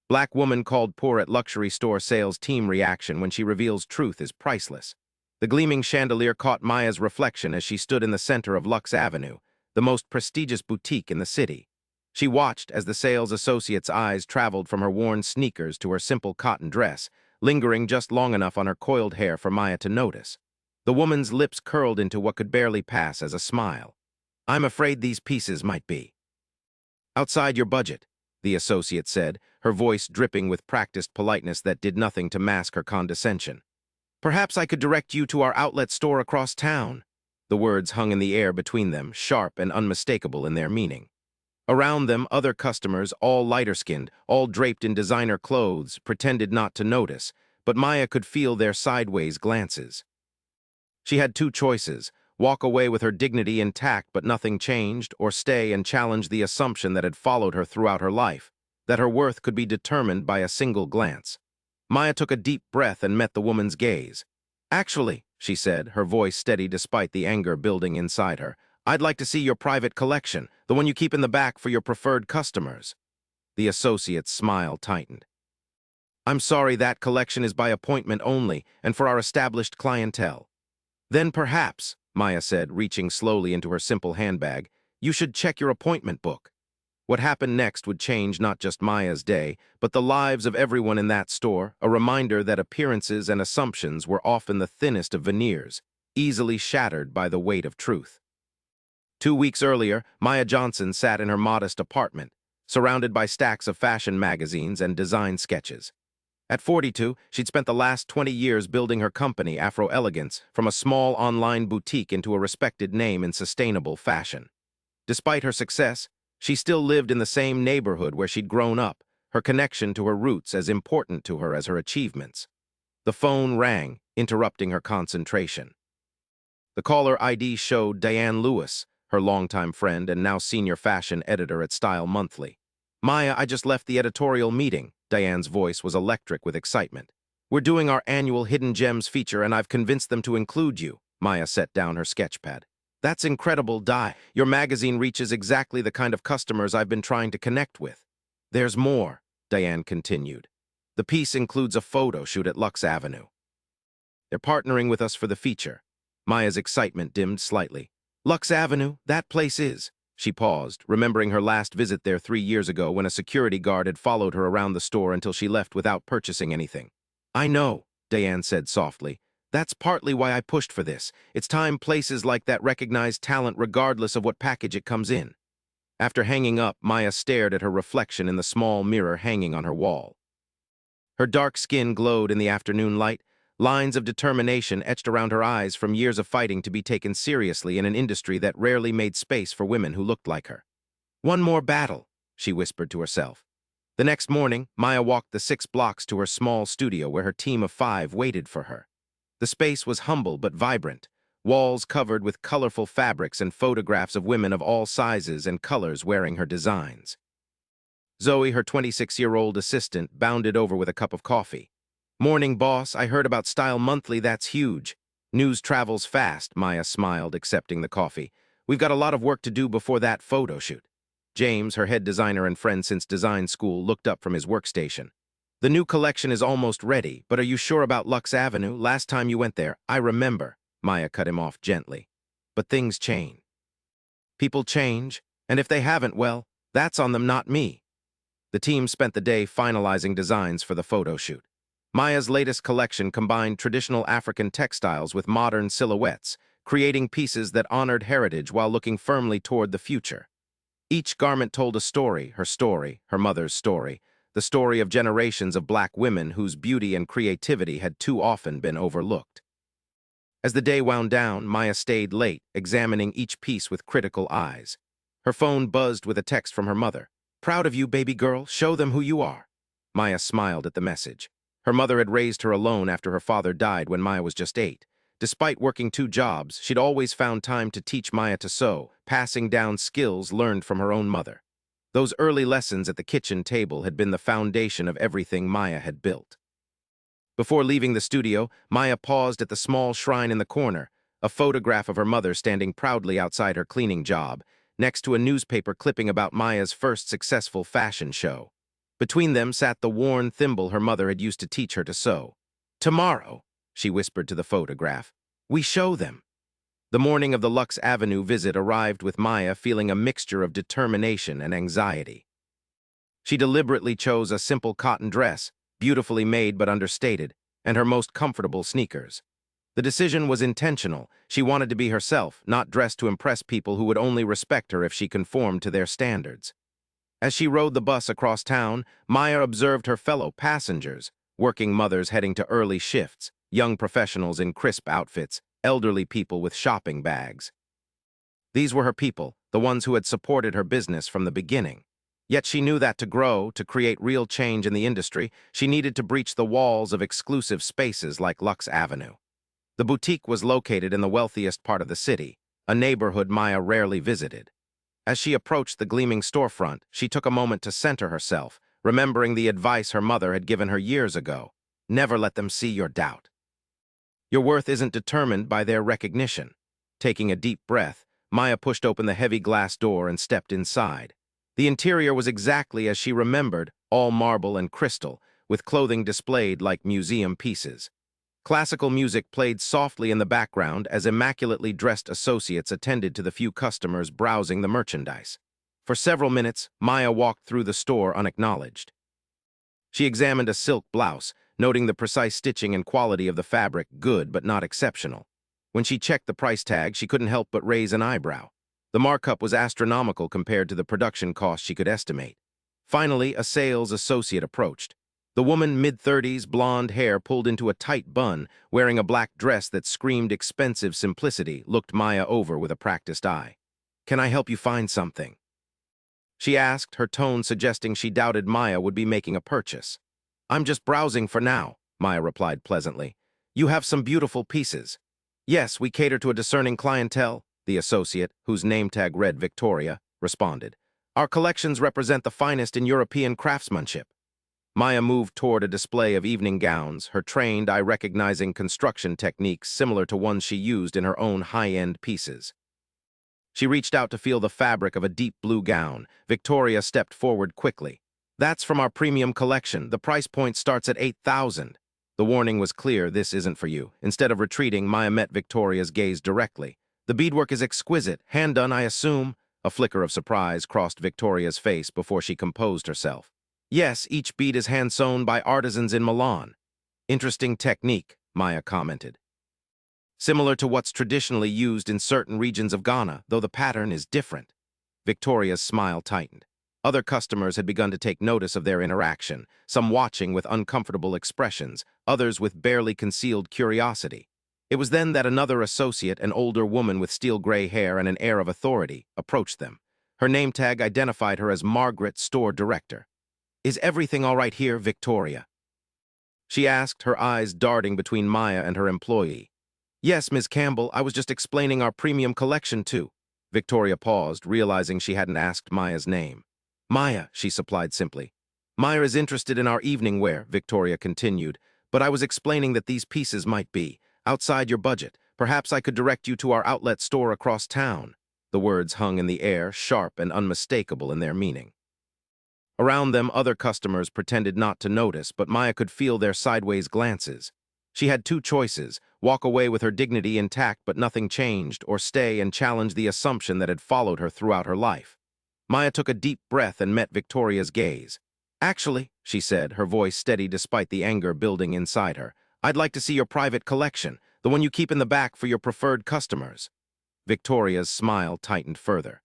Black woman called poor at luxury store sales team reaction when she reveals truth is priceless. The gleaming chandelier caught Maya's reflection as she stood in the center of Luxe Avenue, the most prestigious boutique in the city. She watched as the sales associate's eyes traveled from her worn sneakers to her simple cotton dress, lingering just long enough on her coiled hair for Maya to notice. The woman's lips curled into what could barely pass as a smile. "I'm afraid these pieces might be outside your budget," the associate said, her voice dripping with practiced politeness that did nothing to mask her condescension. "Perhaps I could direct you to our outlet store across town." The words hung in the air between them, sharp and unmistakable in their meaning. Around them, other customers, all lighter-skinned, all draped in designer clothes, pretended not to notice, but Maya could feel their sideways glances. She had two choices: walk away with her dignity intact but nothing changed, or stay and challenge the assumption that had followed her throughout her life, that her worth could be determined by a single glance. Maya took a deep breath and met the woman's gaze. "Actually," she said, her voice steady despite the anger building inside her, "I'd like to see your private collection, the one you keep in the back for your preferred customers." The associate's smile tightened. "I'm sorry, that collection is by appointment only and for our established clientele." "Then perhaps," Maya said, reaching slowly into her simple handbag, "you should check your appointment book." What happened next would change not just Maya's day, but the lives of everyone in that store, a reminder that appearances and assumptions were often the thinnest of veneers, easily shattered by the weight of truth. 2 weeks earlier, Maya Johnson sat in her modest apartment, surrounded by stacks of fashion magazines and design sketches. At 42, she'd spent the last 20 years building her company, Afro Elegance, from a small online boutique into a respected name in sustainable fashion. Despite her success, she still lived in the same neighborhood where she'd grown up, her connection to her roots as important to her as her achievements. The phone rang, interrupting her concentration. The caller ID showed Diane Lewis, her longtime friend and now senior fashion editor at Style Monthly. "Maya, I just left the editorial meeting." Diane's voice was electric with excitement. "We're doing our annual Hidden Gems feature and I've convinced them to include you." Maya set down her sketchpad. "That's incredible, Di. Your magazine reaches exactly the kind of customers I've been trying to connect with." "There's more," Diane continued. "The piece includes a photo shoot at Luxe Avenue. They're partnering with us for the feature." Maya's excitement dimmed slightly. "Luxe Avenue, that place is..." She paused, remembering her last visit there 3 years ago when a security guard had followed her around the store until she left without purchasing anything. "I know," Diane said softly. "That's partly why I pushed for this. It's time places like that recognize talent regardless of what package it comes in." After hanging up, Maya stared at her reflection in the small mirror hanging on her wall. Her dark skin glowed in the afternoon light, lines of determination etched around her eyes from years of fighting to be taken seriously in an industry that rarely made space for women who looked like her. "One more battle," she whispered to herself. The next morning, Maya walked the 6 blocks to her small studio where her team of 5 waited for her. The space was humble but vibrant, walls covered with colorful fabrics and photographs of women of all sizes and colors wearing her designs. Zoe, her 26-year-old assistant, bounded over with a cup of coffee. "Morning, boss. I heard about Style Monthly. That's huge." "News travels fast," Maya smiled, accepting the coffee. "We've got a lot of work to do before that photo shoot." James, her head designer and friend since design school, looked up from his workstation. "The new collection is almost ready, but are you sure about Luxe Avenue? Last time you went there, I remember." Maya cut him off gently. "But things change. People change, and if they haven't, well, that's on them, not me." The team spent the day finalizing designs for the photo shoot. Maya's latest collection combined traditional African textiles with modern silhouettes, creating pieces that honored heritage while looking firmly toward the future. Each garment told a story, her mother's story, the story of generations of Black women whose beauty and creativity had too often been overlooked. As the day wound down, Maya stayed late, examining each piece with critical eyes. Her phone buzzed with a text from her mother. "Proud of you, baby girl. Show them who you are." Maya smiled at the message. Her mother had raised her alone after her father died when Maya was just 8. Despite working 2 jobs, she'd always found time to teach Maya to sew, passing down skills learned from her own mother. Those early lessons at the kitchen table had been the foundation of everything Maya had built. Before leaving the studio, Maya paused at the small shrine in the corner, a photograph of her mother standing proudly outside her cleaning job, next to a newspaper clipping about Maya's first successful fashion show. Between them sat the worn thimble her mother had used to teach her to sew. "Tomorrow," she whispered to the photograph, "we show them." The morning of the Luxe Avenue visit arrived with Maya feeling a mixture of determination and anxiety. She deliberately chose a simple cotton dress, beautifully made but understated, and her most comfortable sneakers. The decision was intentional. She wanted to be herself, not dressed to impress people who would only respect her if she conformed to their standards. As she rode the bus across town, Maya observed her fellow passengers, working mothers heading to early shifts, young professionals in crisp outfits, elderly people with shopping bags. These were her people, the ones who had supported her business from the beginning. Yet she knew that to grow, to create real change in the industry, she needed to breach the walls of exclusive spaces like Luxe Avenue. The boutique was located in the wealthiest part of the city, a neighborhood Maya rarely visited. As she approached the gleaming storefront, she took a moment to center herself, remembering the advice her mother had given her years ago. Never let them see your doubt. Your worth isn't determined by their recognition. Taking a deep breath, Maya pushed open the heavy glass door and stepped inside. The interior was exactly as she remembered, all marble and crystal, with clothing displayed like museum pieces. Classical music played softly in the background as immaculately dressed associates attended to the few customers browsing the merchandise. For several minutes, Maya walked through the store unacknowledged. She examined a silk blouse, noting the precise stitching and quality of the fabric good but not exceptional. When she checked the price tag, she couldn't help but raise an eyebrow. The markup was astronomical compared to the production cost she could estimate. Finally, a sales associate approached. The woman, mid-30s, blonde hair pulled into a tight bun, wearing a black dress that screamed expensive simplicity, looked Maya over with a practiced eye. "Can I help you find something?" she asked, her tone suggesting she doubted Maya would be making a purchase. "I'm just browsing for now," Maya replied pleasantly. "You have some beautiful pieces." "Yes, we cater to a discerning clientele," the associate, whose name tag read Victoria, responded. "Our collections represent the finest in European craftsmanship." Maya moved toward a display of evening gowns, her trained eye recognizing construction techniques similar to ones she used in her own high-end pieces. She reached out to feel the fabric of a deep blue gown. Victoria stepped forward quickly. "That's from our premium collection. The price point starts at $8,000. The warning was clear, this isn't for you. Instead of retreating, Maya met Victoria's gaze directly. "The beadwork is exquisite. Hand-done, I assume?" A flicker of surprise crossed Victoria's face before she composed herself. "Yes, each bead is hand-sewn by artisans in Milan." "Interesting technique," Maya commented. "Similar to what's traditionally used in certain regions of Ghana, though the pattern is different." Victoria's smile tightened. Other customers had begun to take notice of their interaction, some watching with uncomfortable expressions, others with barely concealed curiosity. It was then that another associate, an older woman with steel-gray hair and an air of authority, approached them. Her name tag identified her as Margaret, store director. "Is everything all right here, Victoria?" she asked, her eyes darting between Maya and her employee. "Yes, Ms. Campbell, I was just explaining our premium collection too." Victoria paused, realizing she hadn't asked Maya's name. "Maya," she supplied simply. "Maya is interested in our evening wear," Victoria continued, "but I was explaining that these pieces might be outside your budget. Perhaps I could direct you to our outlet store across town." The words hung in the air, sharp and unmistakable in their meaning. Around them, other customers pretended not to notice, but Maya could feel their sideways glances. She had two choices: walk away with her dignity intact but nothing changed, or stay and challenge the assumption that had followed her throughout her life. Maya took a deep breath and met Victoria's gaze. "Actually," she said, her voice steady despite the anger building inside her, "I'd like to see your private collection, the one you keep in the back for your preferred customers." Victoria's smile tightened further.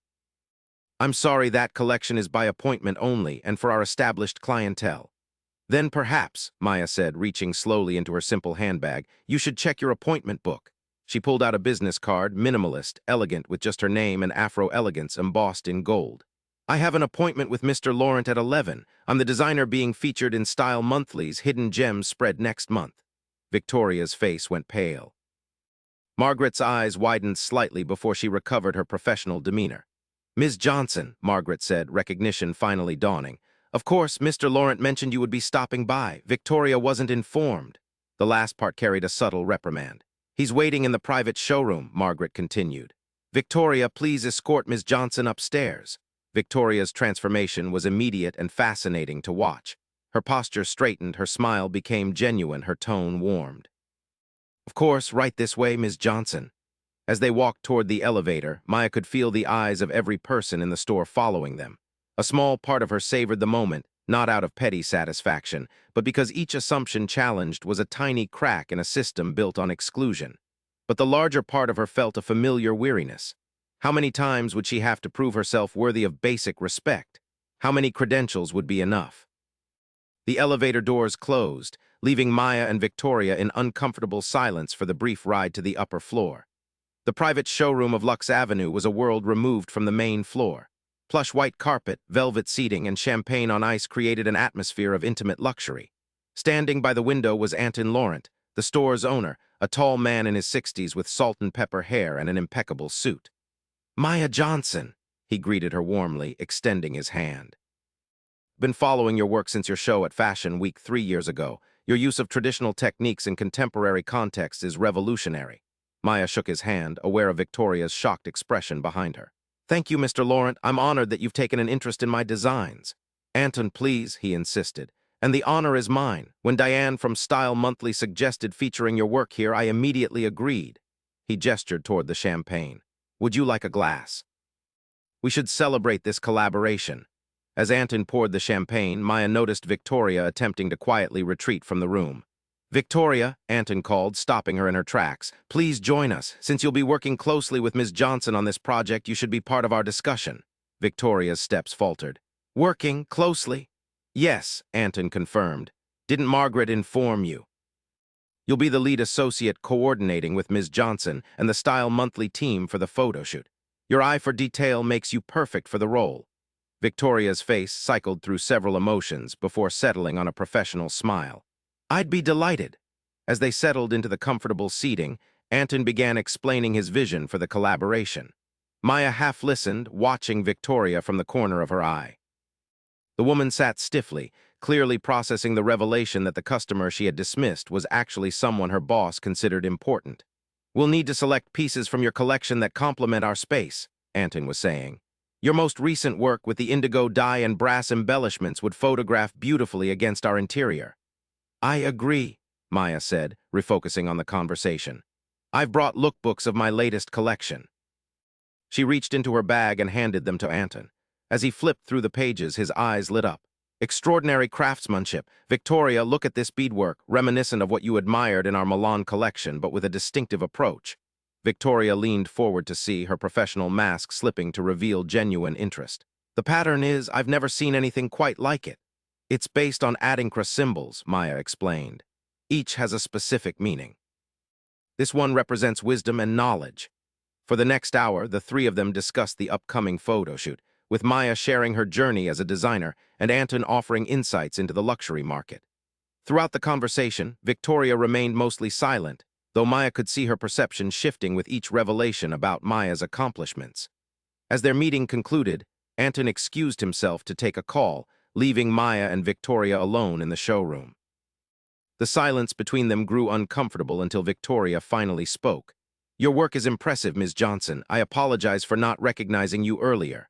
"I'm sorry, that collection is by appointment only and for our established clientele." "Then perhaps," Maya said, reaching slowly into her simple handbag, "you should check your appointment book." She pulled out a business card, minimalist, elegant, with just her name and Afro Elegance embossed in gold. "I have an appointment with Mr. Laurent at 11. I'm the designer being featured in Style Monthly's Hidden Gems spread next month." Victoria's face went pale. Margaret's eyes widened slightly before she recovered her professional demeanor. "Ms. Johnson," Margaret said, recognition finally dawning. "Of course, Mr. Laurent mentioned you would be stopping by. Victoria wasn't informed." The last part carried a subtle reprimand. "He's waiting in the private showroom," Margaret continued. "Victoria, please escort Ms. Johnson upstairs." Victoria's transformation was immediate and fascinating to watch. Her posture straightened, her smile became genuine, her tone warmed. "Of course, right this way, Ms. Johnson." As they walked toward the elevator, Maya could feel the eyes of every person in the store following them. A small part of her savored the moment, not out of petty satisfaction, but because each assumption challenged was a tiny crack in a system built on exclusion. But the larger part of her felt a familiar weariness. How many times would she have to prove herself worthy of basic respect? How many credentials would be enough? The elevator doors closed, leaving Maya and Victoria in uncomfortable silence for the brief ride to the upper floor. The private showroom of Luxe Avenue was a world removed from the main floor. Plush white carpet, velvet seating, and champagne on ice created an atmosphere of intimate luxury. Standing by the window was Laurent, the store's owner, a tall man in his 60s with salt and pepper hair and an impeccable suit. "Maya Johnson," he greeted her warmly, extending his hand. "Been following your work since your show at Fashion Week 3 years ago. Your use of traditional techniques in contemporary contexts is revolutionary." Maya shook his hand, aware of Victoria's shocked expression behind her. "Thank you, Mr. Laurent. I'm honored that you've taken an interest in my designs." "Anton, please," he insisted. "And the honor is mine. When Diane from Style Monthly suggested featuring your work here, I immediately agreed." He gestured toward the champagne. "Would you like a glass?" "We should celebrate this collaboration." As Anton poured the champagne, Maya noticed Victoria attempting to quietly retreat from the room. "Victoria," Anton called, stopping her in her tracks, "please join us. Since you'll be working closely with Ms. Johnson on this project, you should be part of our discussion." Victoria's steps faltered. "Working closely?" "Yes," Anton confirmed. "Didn't Margaret inform you?" "You'll be the lead associate coordinating with Ms. Johnson and the Style Monthly team for the photo shoot. Your eye for detail makes you perfect for the role." Victoria's face cycled through several emotions before settling on a professional smile. "I'd be delighted." As they settled into the comfortable seating, Anton began explaining his vision for the collaboration. Maya half listened, watching Victoria from the corner of her eye. The woman sat stiffly, clearly processing the revelation that the customer she had dismissed was actually someone her boss considered important. "We'll need to select pieces from your collection that complement our space," Anton was saying. "Your most recent work with the indigo dye and brass embellishments would photograph beautifully against our interior." "I agree," Maya said, refocusing on the conversation. "I've brought lookbooks of my latest collection." She reached into her bag and handed them to Anton. As he flipped through the pages, his eyes lit up. "Extraordinary craftsmanship. Victoria, look at this beadwork, reminiscent of what you admired in our Milan collection, but with a distinctive approach." Victoria leaned forward to see, her professional mask slipping to reveal genuine interest. "The pattern is, I've never seen anything quite like it." "It's based on adinkra symbols," Maya explained. "Each has a specific meaning. This one represents wisdom and knowledge." For the next hour, the three of them discussed the upcoming photo shoot, with Maya sharing her journey as a designer and Anton offering insights into the luxury market. Throughout the conversation, Victoria remained mostly silent, though Maya could see her perception shifting with each revelation about Maya's accomplishments. As their meeting concluded, Anton excused himself to take a call, leaving Maya and Victoria alone in the showroom. The silence between them grew uncomfortable until Victoria finally spoke. "Your work is impressive, Ms. Johnson. I apologize for not recognizing you earlier."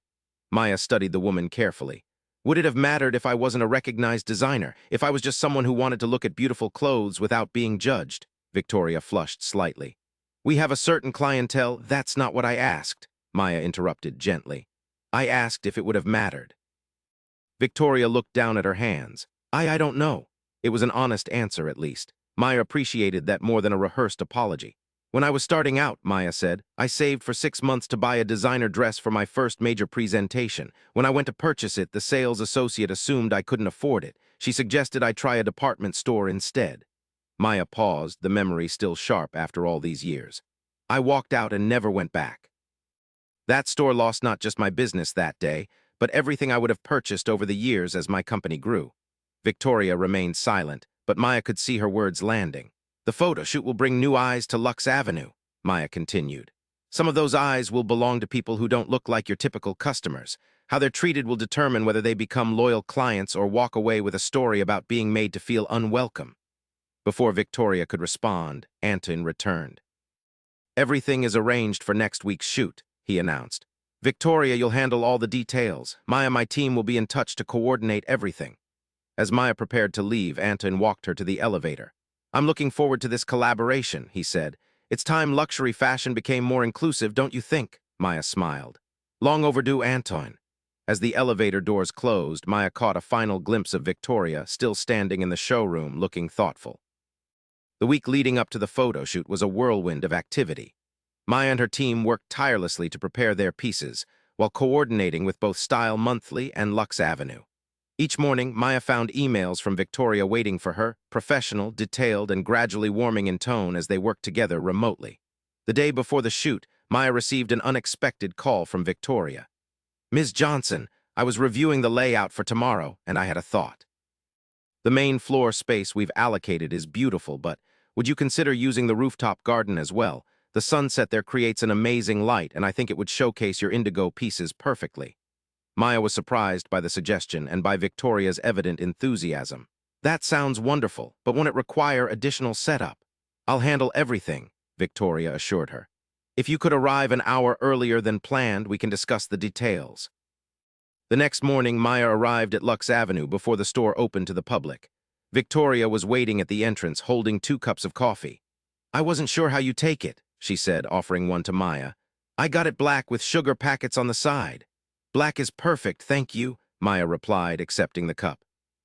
Maya studied the woman carefully. "Would it have mattered if I wasn't a recognized designer, if I was just someone who wanted to look at beautiful clothes without being judged?" Victoria flushed slightly. "We have a certain clientele." "That's not what I asked," Maya interrupted gently. "I asked if it would have mattered." Victoria looked down at her hands. I don't know." It was an honest answer, at least. Maya appreciated that more than a rehearsed apology. "When I was starting out," Maya said, "I saved for 6 months to buy a designer dress for my first major presentation. When I went to purchase it, the sales associate assumed I couldn't afford it. She suggested I try a department store instead." Maya paused, the memory still sharp after all these years. "I walked out and never went back. That store lost not just my business that day, but everything I would have purchased over the years as my company grew." Victoria remained silent, but Maya could see her words landing. "The photo shoot will bring new eyes to Luxe Avenue," Maya continued. "Some of those eyes will belong to people who don't look like your typical customers. How they're treated will determine whether they become loyal clients or walk away with a story about being made to feel unwelcome." Before Victoria could respond, Anton returned. "Everything is arranged for next week's shoot," he announced. Victoria, you'll handle all the details. Maya, my team will be in touch to coordinate everything. As Maya prepared to leave, Anton walked her to the elevator. I'm looking forward to this collaboration, he said. It's time luxury fashion became more inclusive, don't you think? Maya smiled. Long overdue, Anton. As the elevator doors closed, Maya caught a final glimpse of Victoria, still standing in the showroom, looking thoughtful. The week leading up to the photo shoot was a whirlwind of activity. Maya and her team worked tirelessly to prepare their pieces, while coordinating with both Style Monthly and Luxe Avenue. Each morning, Maya found emails from Victoria waiting for her, professional, detailed, and gradually warming in tone as they worked together remotely. The day before the shoot, Maya received an unexpected call from Victoria. Ms. Johnson, I was reviewing the layout for tomorrow, and I had a thought. The main floor space we've allocated is beautiful, but would you consider using the rooftop garden as well? The sunset there creates an amazing light, and I think it would showcase your indigo pieces perfectly. Maya was surprised by the suggestion and by Victoria's evident enthusiasm. That sounds wonderful, but won't it require additional setup? I'll handle everything, Victoria assured her. If you could arrive an hour earlier than planned, we can discuss the details. The next morning, Maya arrived at Luxe Avenue before the store opened to the public. Victoria was waiting at the entrance, holding 2 cups of coffee. I wasn't sure how you take it, she said, offering one to Maya. I got it black with sugar packets on the side. Black is perfect, thank you, Maya replied, accepting the cup.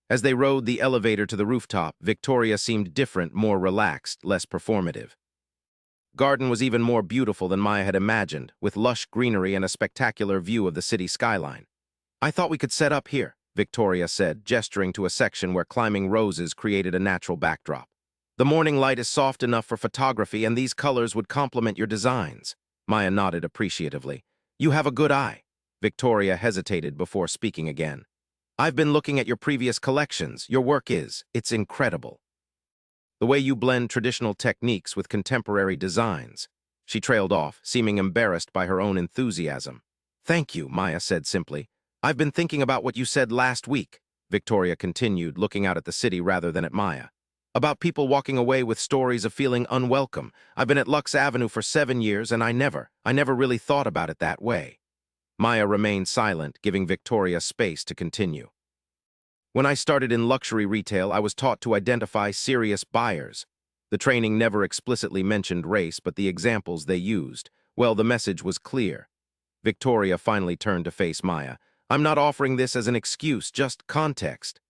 As they rode the elevator to the rooftop, Victoria seemed different, more relaxed, less performative. Garden was even more beautiful than Maya had imagined, with lush greenery and a spectacular view of the city skyline. I thought we could set up here, Victoria said, gesturing to a section where climbing roses created a natural backdrop. The morning light is soft enough for photography, and these colors would complement your designs. Maya nodded appreciatively. You have a good eye. Victoria hesitated before speaking again. I've been looking at your previous collections. Your work it's incredible. The way you blend traditional techniques with contemporary designs. She trailed off, seeming embarrassed by her own enthusiasm. Thank you, Maya said simply. I've been thinking about what you said last week, Victoria continued, looking out at the city rather than at Maya. About people walking away with stories of feeling unwelcome. I've been at Luxe Avenue for 7 years, and I never really thought about it that way. Maya remained silent, giving Victoria space to continue. When I started in luxury retail, I was taught to identify serious buyers. The training never explicitly mentioned race, but the examples they used, well, the message was clear. Victoria finally turned to face Maya. I'm not offering this as an excuse, just context.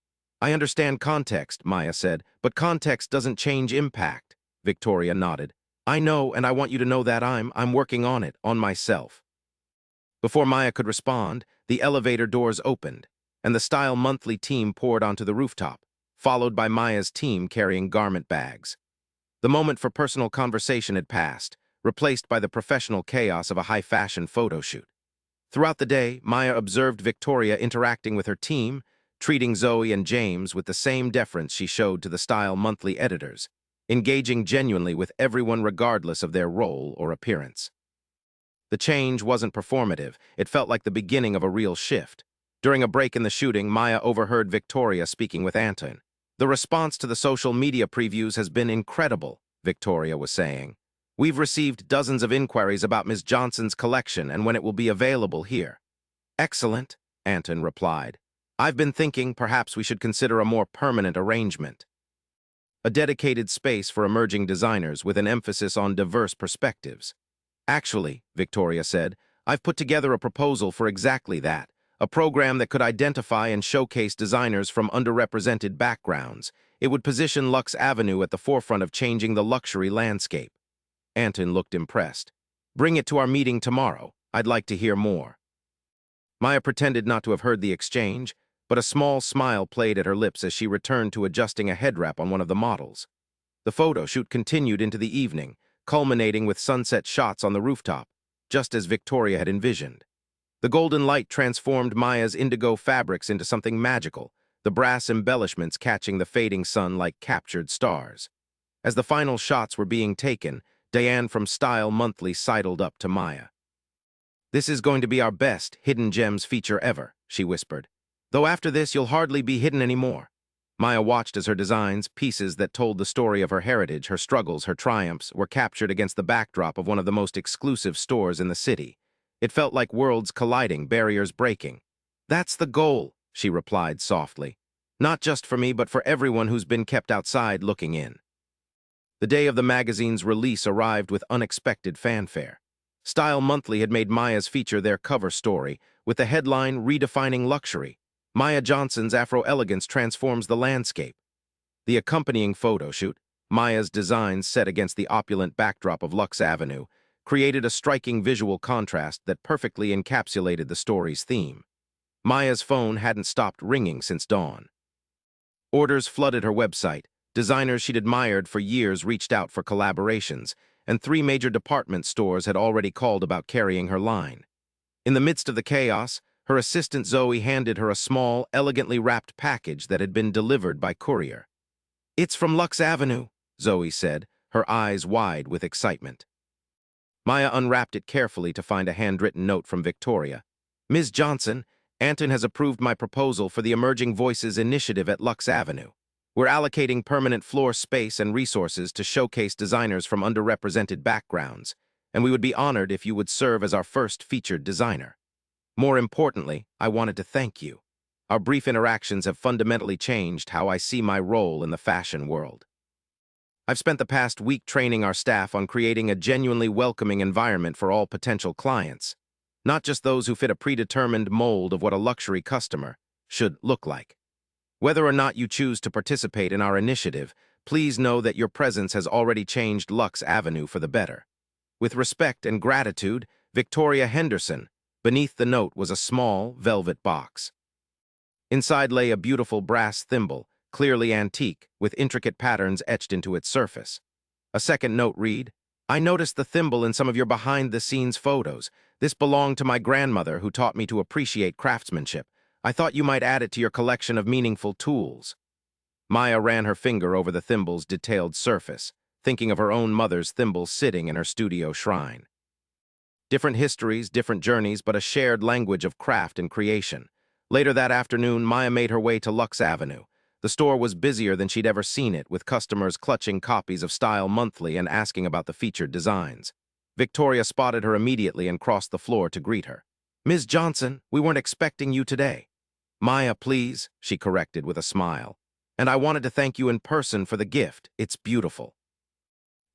I understand context, Maya said, but context doesn't change impact. Victoria nodded. I know, and I want you to know that I'm working on it, on myself. Before Maya could respond, the elevator doors opened, and the Style Monthly team poured onto the rooftop, followed by Maya's team carrying garment bags. The moment for personal conversation had passed, replaced by the professional chaos of a high-fashion photo shoot. Throughout the day, Maya observed Victoria interacting with her team, treating Zoe and James with the same deference she showed to the Style Monthly editors, engaging genuinely with everyone regardless of their role or appearance. The change wasn't performative, it felt like the beginning of a real shift. During a break in the shooting, Maya overheard Victoria speaking with Anton. The response to the social media previews has been incredible, Victoria was saying. We've received dozens of inquiries about Ms. Johnson's collection and when it will be available here. Excellent, Anton replied. I've been thinking perhaps we should consider a more permanent arrangement. A dedicated space for emerging designers with an emphasis on diverse perspectives. Actually, Victoria said, I've put together a proposal for exactly that, a program that could identify and showcase designers from underrepresented backgrounds. It would position Luxe Avenue at the forefront of changing the luxury landscape. Anton looked impressed. Bring it to our meeting tomorrow. I'd like to hear more. Maya pretended not to have heard the exchange, but a small smile played at her lips as she returned to adjusting a head wrap on one of the models. The photo shoot continued into the evening, culminating with sunset shots on the rooftop, just as Victoria had envisioned. The golden light transformed Maya's indigo fabrics into something magical, the brass embellishments catching the fading sun like captured stars. As the final shots were being taken, Diane from Style Monthly sidled up to Maya. This is going to be our best Hidden Gems feature ever, she whispered. Though after this, you'll hardly be hidden anymore. Maya watched as her designs, pieces that told the story of her heritage, her struggles, her triumphs, were captured against the backdrop of one of the most exclusive stores in the city. It felt like worlds colliding, barriers breaking. "That's the goal," she replied softly. "Not just for me, but for everyone who's been kept outside looking in." The day of the magazine's release arrived with unexpected fanfare. Style Monthly had made Maya's feature their cover story, with the headline Redefining Luxury. Maya Johnson's Afro Elegance transforms the landscape. The accompanying photo shoot, Maya's designs set against the opulent backdrop of Luxe Avenue, created a striking visual contrast that perfectly encapsulated the story's theme. Maya's phone hadn't stopped ringing since dawn. Orders flooded her website. Designers she'd admired for years reached out for collaborations, and 3 major department stores had already called about carrying her line. In the midst of the chaos, her assistant Zoe handed her a small, elegantly wrapped package that had been delivered by courier. "It's from Luxe Avenue," Zoe said, her eyes wide with excitement. Maya unwrapped it carefully to find a handwritten note from Victoria. "Ms. Johnson, Anton has approved my proposal for the Emerging Voices initiative at Luxe Avenue. We're allocating permanent floor space and resources to showcase designers from underrepresented backgrounds, and we would be honored if you would serve as our first featured designer. More importantly, I wanted to thank you. Our brief interactions have fundamentally changed how I see my role in the fashion world. I've spent the past week training our staff on creating a genuinely welcoming environment for all potential clients, not just those who fit a predetermined mold of what a luxury customer should look like. Whether or not you choose to participate in our initiative, please know that your presence has already changed Luxe Avenue for the better. With respect and gratitude, Victoria Henderson." Beneath the note was a small, velvet box. Inside lay a beautiful brass thimble, clearly antique, with intricate patterns etched into its surface. A second note read, "I noticed the thimble in some of your behind-the-scenes photos. This belonged to my grandmother, who taught me to appreciate craftsmanship. I thought you might add it to your collection of meaningful tools." Maya ran her finger over the thimble's detailed surface, thinking of her own mother's thimble sitting in her studio shrine. Different histories, different journeys, but a shared language of craft and creation. Later that afternoon, Maya made her way to Luxe Avenue. The store was busier than she'd ever seen it, with customers clutching copies of Style Monthly and asking about the featured designs. Victoria spotted her immediately and crossed the floor to greet her. "Ms. Johnson, we weren't expecting you today." "Maya, please," she corrected with a smile. "And I wanted to thank you in person for the gift. It's beautiful."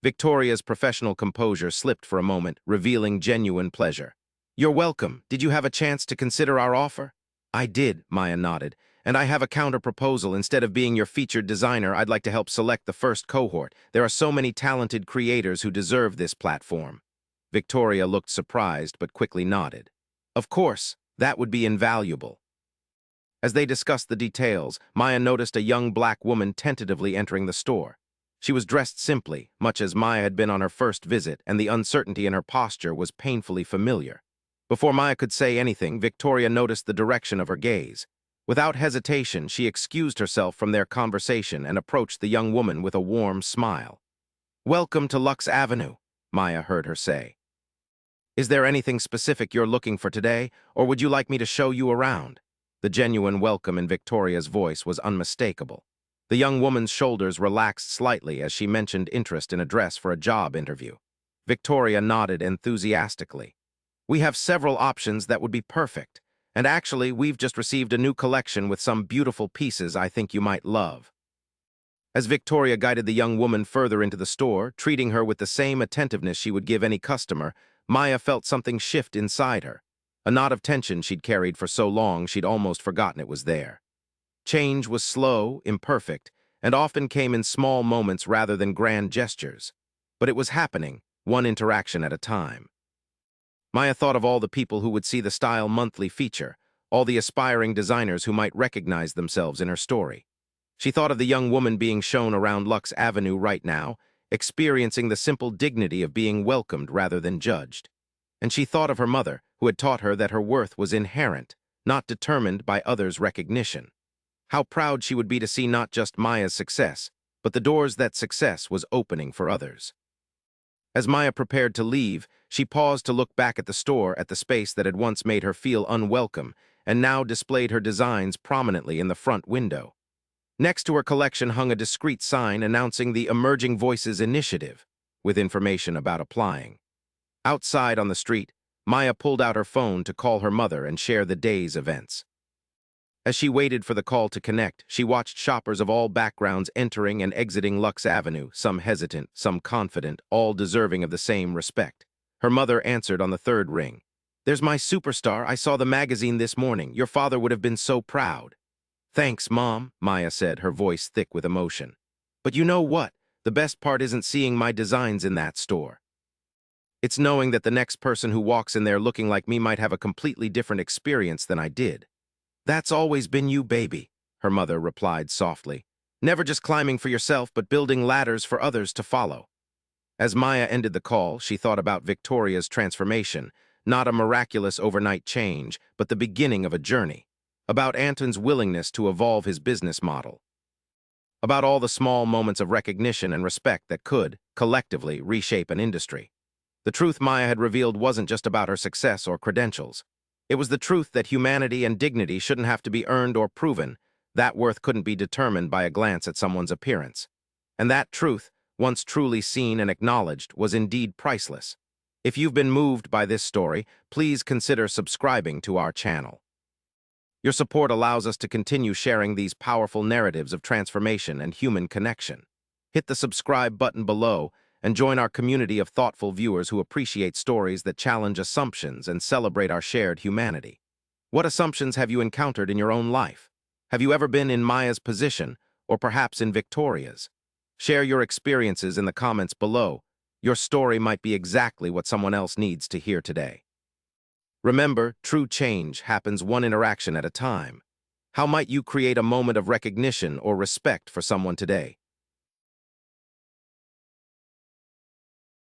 Victoria's professional composure slipped for a moment, revealing genuine pleasure. "You're welcome. Did you have a chance to consider our offer?" "I did," Maya nodded. "And I have a counter-proposal. Instead of being your featured designer, I'd like to help select the first cohort. There are so many talented creators who deserve this platform." Victoria looked surprised but quickly nodded. "Of course, that would be invaluable." As they discussed the details, Maya noticed a young black woman tentatively entering the store. She was dressed simply, much as Maya had been on her first visit, and the uncertainty in her posture was painfully familiar. Before Maya could say anything, Victoria noticed the direction of her gaze. Without hesitation, she excused herself from their conversation and approached the young woman with a warm smile. "Welcome to Luxe Avenue," Maya heard her say. "Is there anything specific you're looking for today, or would you like me to show you around?" The genuine welcome in Victoria's voice was unmistakable. The young woman's shoulders relaxed slightly as she mentioned interest in a dress for a job interview. Victoria nodded enthusiastically. "We have several options that would be perfect. And actually, we've just received a new collection with some beautiful pieces I think you might love." As Victoria guided the young woman further into the store, treating her with the same attentiveness she would give any customer, Maya felt something shift inside her. A knot of tension she'd carried for so long she'd almost forgotten it was there. Change was slow, imperfect, and often came in small moments rather than grand gestures. But it was happening, one interaction at a time. Maya thought of all the people who would see the Style Monthly feature, all the aspiring designers who might recognize themselves in her story. She thought of the young woman being shown around Luxe Avenue right now, experiencing the simple dignity of being welcomed rather than judged. And she thought of her mother, who had taught her that her worth was inherent, not determined by others' recognition. How proud she would be to see not just Maya's success, but the doors that success was opening for others. As Maya prepared to leave, she paused to look back at the store, at the space that had once made her feel unwelcome, and now displayed her designs prominently in the front window. Next to her collection hung a discreet sign announcing the Emerging Voices initiative, with information about applying. Outside on the street, Maya pulled out her phone to call her mother and share the day's events. As she waited for the call to connect, she watched shoppers of all backgrounds entering and exiting Luxe Avenue, some hesitant, some confident, all deserving of the same respect. Her mother answered on the third ring. "There's my superstar. I saw the magazine this morning. Your father would have been so proud." "Thanks, Mom," Maya said, her voice thick with emotion. "But you know what? The best part isn't seeing my designs in that store. It's knowing that the next person who walks in there looking like me might have a completely different experience than I did." "That's always been you, baby," her mother replied softly. "Never just climbing for yourself, but building ladders for others to follow." As Maya ended the call, she thought about Victoria's transformation, not a miraculous overnight change, but the beginning of a journey. About Anton's willingness to evolve his business model. About all the small moments of recognition and respect that could, collectively, reshape an industry. The truth Maya had revealed wasn't just about her success or credentials. It was the truth that humanity and dignity shouldn't have to be earned or proven, that worth couldn't be determined by a glance at someone's appearance. And that truth, once truly seen and acknowledged, was indeed priceless. If you've been moved by this story, please consider subscribing to our channel. Your support allows us to continue sharing these powerful narratives of transformation and human connection. Hit the subscribe button below and join our community of thoughtful viewers who appreciate stories that challenge assumptions and celebrate our shared humanity. What assumptions have you encountered in your own life? Have you ever been in Maya's position, or perhaps in Victoria's? Share your experiences in the comments below. Your story might be exactly what someone else needs to hear today. Remember, true change happens one interaction at a time. How might you create a moment of recognition or respect for someone today?